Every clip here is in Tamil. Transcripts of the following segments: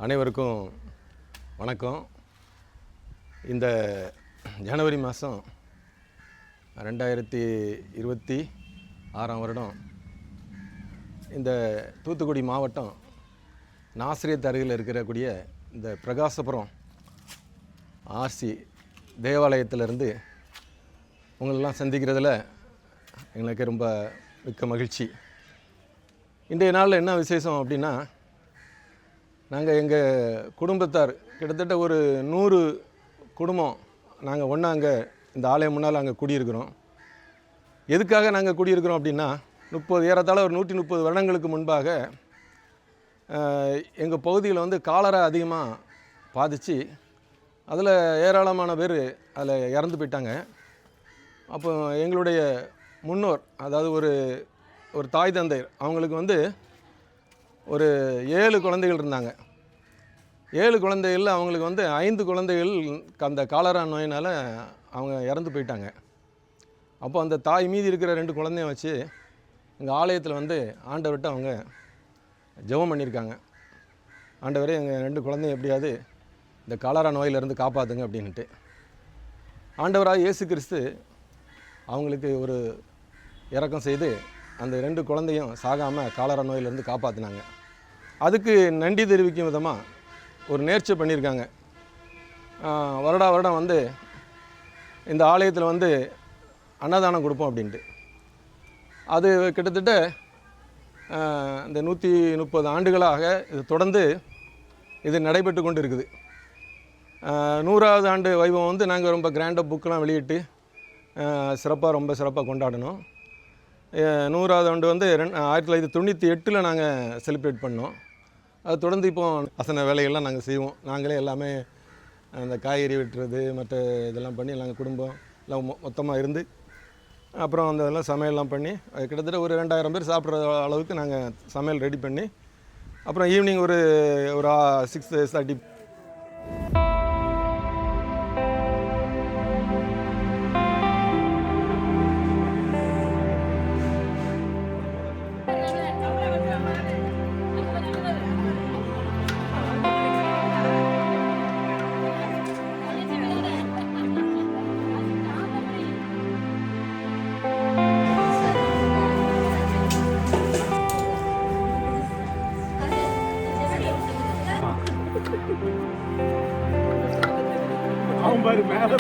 அனைவருக்கும் வணக்கம். இந்த ஜனவரி மாதம் 2026 வருடம் இந்த தூத்துக்குடி மாவட்டம் நாசிரியத் அருகில் இருக்கக்கூடிய இந்த பிரகாசபுரம் ஆர்சி தேவாலயத்திலிருந்து உங்களெல்லாம் சந்திக்கிறதுல எங்களுக்கு ரொம்ப மிக்க மகிழ்ச்சி. இன்றைய நாளில் என்ன விசேஷம் அப்படின்னா, நாங்கள் எங்கள் குடும்பத்தார் கிட்டத்தட்ட ஒரு 100 குடும்பம் நாங்கள் ஒன்றா அங்கே இந்த ஆலயம் முன்னால் அங்கே குடியிருக்கிறோம். எதுக்காக நாங்கள் குடியிருக்கிறோம் அப்படின்னா, ஏறத்தாழ ஒரு 130 வருடங்களுக்கு முன்பாக எங்கள் பகுதியில் வந்து காலரா அதிகமாக பாதித்து அதில் ஏராளமான பேர் அதில் இறந்து போயிட்டாங்க. அப்போ எங்களுடைய முன்னோர், அதாவது ஒரு தாய் தந்தையர், அவங்களுக்கு வந்து ஒரு 7 குழந்தைகள் இருந்தாங்க. 7 குழந்தைகளில் அவங்களுக்கு வந்து 5 குழந்தைகள் அந்த காலரா நோயினால் அவங்க இறந்து போயிட்டாங்க. அப்போ அந்த தாய் மீதி இருக்கிற 2 குழந்தைய வச்சு எங்கள் ஆலயத்தில் வந்து ஆண்டவர்கிட்ட அவங்க ஜெபம் பண்ணியிருக்காங்க. ஆண்டவரே, எங்கள் 2 குழந்தைய எப்படியாவது இந்த காலரா நோயிலிருந்து காப்பாற்றுங்க அப்படின்ட்டு. ஆண்டவராக இயேசு கிறிஸ்து அவங்களுக்கு ஒரு இரக்கம் செய்து அந்த 2 குழந்தையும் சாகாமல் காலரா நோயிலிருந்து காப்பாற்றினாங்க. அதுக்கு நன்றி தெரிவிக்கும் விதமாக ஒரு நேர்ச்சை பண்ணியிருக்காங்க. வருடம் வந்து இந்த ஆலயத்தில் வந்து அன்னதானம் கொடுப்போம் அப்படின்ட்டு. அது கிட்டத்தட்ட இந்த 130 ஆண்டுகளாக இது தொடர்ந்து இது நடைபெற்று கொண்டு இருக்குது. 100வது ஆண்டு வைபவம் வந்து நாங்கள் ரொம்ப கிராண்டாக புக்கெலாம் வெளியிட்டு ரொம்ப சிறப்பாக கொண்டாடணும். 100வது ஆண்டு வந்து 1998 நாங்கள் செலிப்ரேட் பண்ணோம். அது தொடர்ந்து இப்போ அசன வேலைகள்லாம் நாங்கள் செய்வோம். நாங்களே எல்லாமே அந்த காய்கறி வெட்டுறது மற்ற இதெல்லாம் பண்ணி நாங்கள் குடும்பம் எல்லாம் மொத்தமாக இருந்து அப்புறம் அந்த இதெல்லாம் சமையல்லாம் பண்ணி கிட்டத்தட்ட ஒரு 2000 பேர் சாப்பிட்ற அளவுக்கு நாங்கள் சமையல் ரெடி பண்ணி அப்புறம் ஈவினிங் ஒரு 6:30 பாரு மேல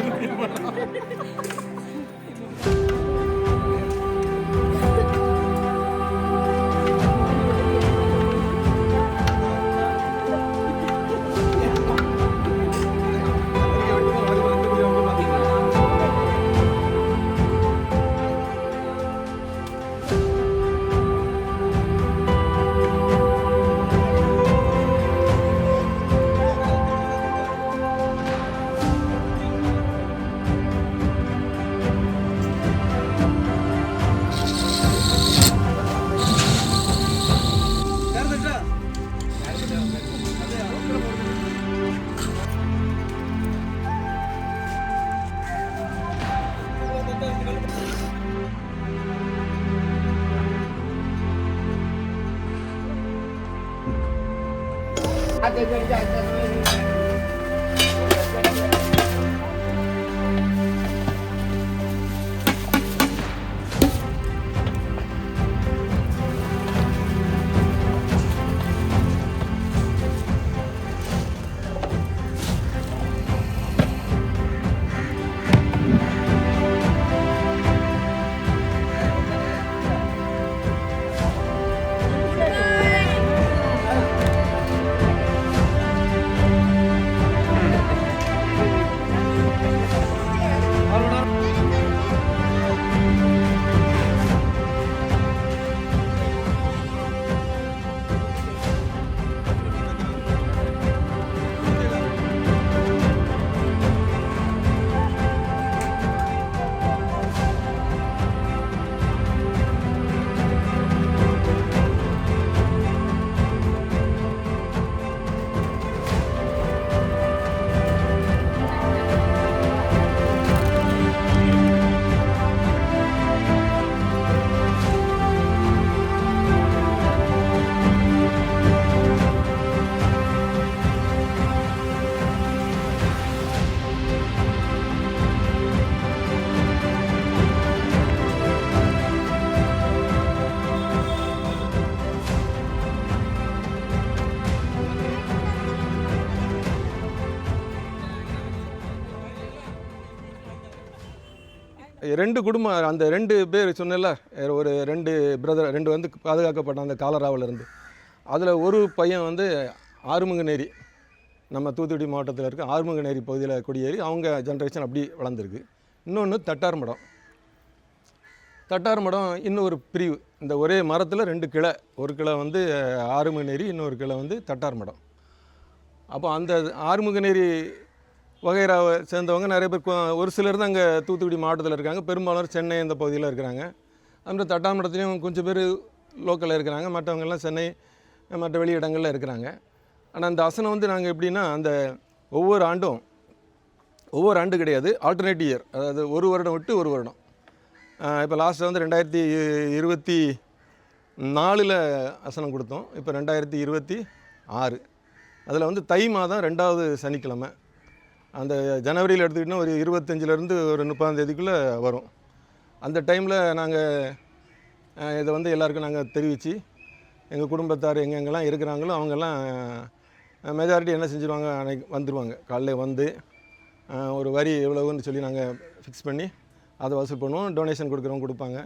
2 குடும்பம், அந்த 2 பேர் சொன்னேன்ல, ஒரு 2 பிரதர் 2 வந்து பாதுகாக்கப்பட்ட அந்த காலராவிலேருந்து. அதில் ஒரு பையன் வந்து ஆறுமுகநேரி, நம்ம தூத்துக்குடி மாவட்டத்தில் இருக்க ஆறுமுகநேரி பகுதியில் குடியேறி அவங்க ஜென்ரேஷன் அப்படி வளர்ந்துருக்கு. இன்னொன்று தட்டார்மடம். தட்டார்மடம் இன்னொரு பிரிவு. இந்த ஒரே மரத்தில் 2 கிளை, ஒரு கிளை வந்து ஆறுமுகநேரி, இன்னொரு கிளை வந்து தட்டார்மடம். அப்போ அந்த ஆறுமுகநேரி வகைராவை சேர்ந்தவங்க நிறைய பேர், ஒரு சிலர் தான் அங்கே தூத்துக்குடி மாவட்டத்தில் இருக்காங்க, பெரும்பாலும் சென்னை இந்த பகுதியில் இருக்கிறாங்க. அந்த தட்டார்மடத்துலேயும் கொஞ்சம் பேர் லோக்கலில் இருக்கிறாங்க, மற்றவங்கெல்லாம் சென்னை மற்ற வெளி இடங்களில் இருக்கிறாங்க. ஆனால் அந்த அசனம் வந்து நாங்கள் எப்படின்னா, அந்த ஒவ்வொரு ஆண்டு கிடையாது, ஆல்டர்னேட் இயர், அதாவது ஒரு வருடம் விட்டு ஒரு வருடம். இப்போ லாஸ்ட்டில் வந்து 2024 அசனம் கொடுத்தோம். இப்போ 2026. அதில் வந்து தை மாதம் 2வது சனிக்கிழமை. அந்த ஜனவரியில் எடுத்துக்கிட்டோன்னா ஒரு 25லேருந்து ஒரு 30ஆம் தேதிக்குள்ளே வரும். அந்த டைமில் நாங்கள் இதை வந்து எல்லாருக்கும் நாங்கள் தெரிவித்து, எங்கள் குடும்பத்தார் எங்கெங்கெல்லாம் இருக்கிறாங்களோ அவங்கெல்லாம் மெஜாரிட்டி என்ன செஞ்சுருவாங்க, அன்றைக்கி வந்துடுவாங்க. காலைல வந்து ஒரு வரி எவ்வளவுன்னு சொல்லி நாங்கள் ஃபிக்ஸ் பண்ணி அதை வசூல் பண்ணுவோம். டொனேஷன் கொடுக்குறவங்க கொடுப்பாங்க.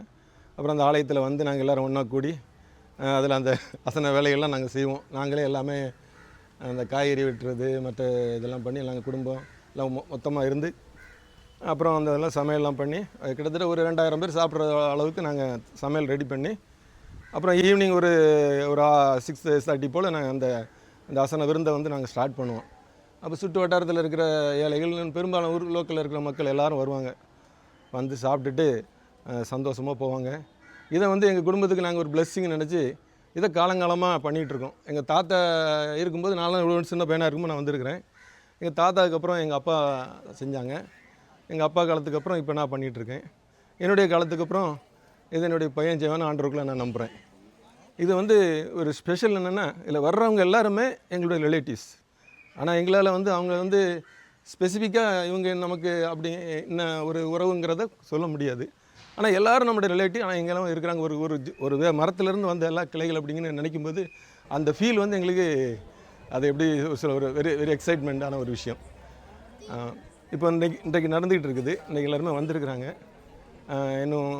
அப்புறம் அந்த ஆலயத்தில் வந்து நாங்கள் எல்லோரும் ஒன்றா கூடி அதில் அந்த அசன வேலைகள்லாம் நாங்கள் செய்வோம். நாங்களே எல்லாமே அந்த காய்கறி வெட்டுறது மற்ற இதெல்லாம் பண்ணி நாங்கள் குடும்பம் எல்லாம் மொத்தமாக இருந்து, அப்புறம் அந்த இதெல்லாம் சமையல்லாம் பண்ணி கிட்டத்தட்ட ஒரு 2000 பேர் சாப்பிட்ற அளவுக்கு நாங்கள் சமையல் ரெடி பண்ணி, அப்புறம் ஈவினிங் ஒரு 6:30 போல் நாங்கள் அந்த அசன விருந்தை வந்து நாங்கள் ஸ்டார்ட் பண்ணுவோம். அப்போ சுற்று வட்டாரத்தில் இருக்கிற ஏழைகள், பெரும்பாலும் ஊர் லோக்கலில் இருக்கிற மக்கள் எல்லோரும் வருவாங்க. வந்து சாப்பிட்டுட்டு சந்தோஷமாக போவாங்க. இதை வந்து எங்கள் குடும்பத்துக்கு நாங்கள் ஒரு பிளெஸ்ஸிங் நினச்சி இதை காலங்காலமாக பண்ணிகிட்ருக்கோம். எங்கள் தாத்தா இருக்கும்போது நான்லாம் இவ்வளோ சின்ன பையனாக இருக்கும்போது நான் வந்திருக்கிறேன். எங்கள் தாத்தாவுக்கு அப்புறம் எங்கள் அப்பா செஞ்சாங்க. எங்கள் அப்பா காலத்துக்கு அப்புறம் இப்போ நான் பண்ணிகிட்ருக்கேன். என்னுடைய காலத்துக்கு அப்புறம் இது என்னுடைய பையன் செய்வான்னு ஆண்டவருக்குள்ளே நான் நம்புகிறேன். இது வந்து ஒரு ஸ்பெஷல் என்னென்னா, இதில் வர்றவங்க எல்லாருமே எங்களுடைய ரிலேட்டிவ்ஸ். ஆனால் எங்களால் வந்து அவங்க வந்து ஸ்பெசிஃபிக்காக இவங்க நமக்கு அப்படி என்ன ஒரு உறவுங்கிறத சொல்ல முடியாது. ஆனால் எல்லோரும் நம்மளுடைய ரிலேட்டிவ். ஆனால் எங்கெல்லாம் இருக்கிறாங்க, ஒரு மரத்துலேருந்து வந்த எல்லா கிளைகள் அப்படிங்கன்னு நினைக்கும்போது அந்த ஃபீல் வந்து எங்களுக்கு அது எப்படி ஒரு வெரி வெரி எக்ஸைட்மெண்ட்டான ஒரு விஷயம். இப்போ இன்றைக்கு நடந்துகிட்டு இருக்குது. இன்றைக்கி எல்லாருமே வந்திருக்கிறாங்க. இன்னும்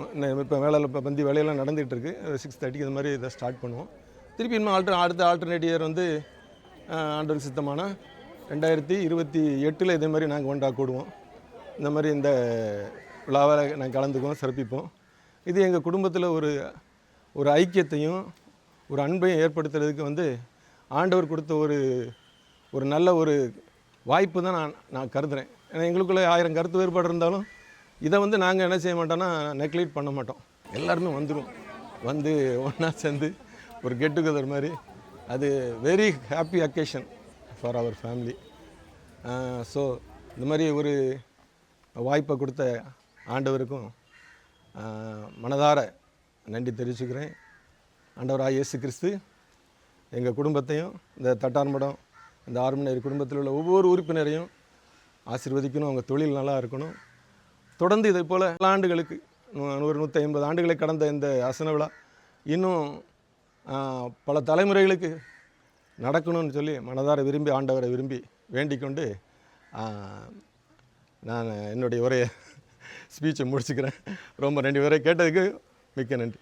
இப்போ வேலையெல்லாம் நடந்துகிட்டு இருக்குது. 6:30 இது மாதிரி இதை ஸ்டார்ட் பண்ணுவோம். திருப்பி இன்னும் அடுத்த ஆல்டர்னேட் இயர் வந்து ஆண்டவர் சித்தமான 2028 இதே மாதிரி நாங்கள் ஒன்றா கூடுவோம். இந்த மாதிரி இந்த விழாவை நாங்கள் கலந்துக்குவோம், சிறப்பிப்போம். இது எங்கள் குடும்பத்தில் ஒரு ஐக்கியத்தையும் ஒரு அன்பையும் ஏற்படுத்துறதுக்கு வந்து ஆண்டவர் கொடுத்த ஒரு நல்ல ஒரு வாய்ப்பு தான் நான் கருதுகிறேன். ஏன்னா எங்களுக்குள்ளே 1000 கருத்து வேறுபாடு இருந்தாலும் இதை வந்து நாங்கள் என்ன செய்ய மாட்டோம்னா நெக்லெக்ட் பண்ண மாட்டோம். எல்லாருமே வந்துடும், வந்து ஒன்றா சேர்ந்து ஒரு கெட் டுகெதர் மாதிரி. அது very happy occasion for our family. So இந்த மாதிரி ஒரு வாய்ப்பை கொடுத்த ஆண்டவருக்கும் மனதார நன்றி தெரிவிச்சுக்கிறேன். ஆண்டவராகிய இயேசு கிறிஸ்து எங்கள் குடும்பத்தையும், இந்த தட்டார்மடம், இந்த ஆறுமுகநேரி குடும்பத்தில் உள்ள ஒவ்வொரு உறுப்பினரையும் ஆசீர்வதிக்கணும். அவங்க தொழில் நல்லா இருக்கணும். தொடர்ந்து இதை போல் பல ஆண்டுகளுக்கு 150 ஆண்டுகளை கடந்த இந்த அசன விழா இன்னும் பல தலைமுறைகளுக்கு நடக்கணும்னு சொல்லி மனதார விரும்பி, ஆண்டவரை விரும்பி வேண்டிக்கொண்டு நான் என்னுடைய ஸ்பீச்சை முடிச்சுக்கிறேன். ரொம்ப நன்றி. கேட்டதுக்கு மிக்க நன்றி.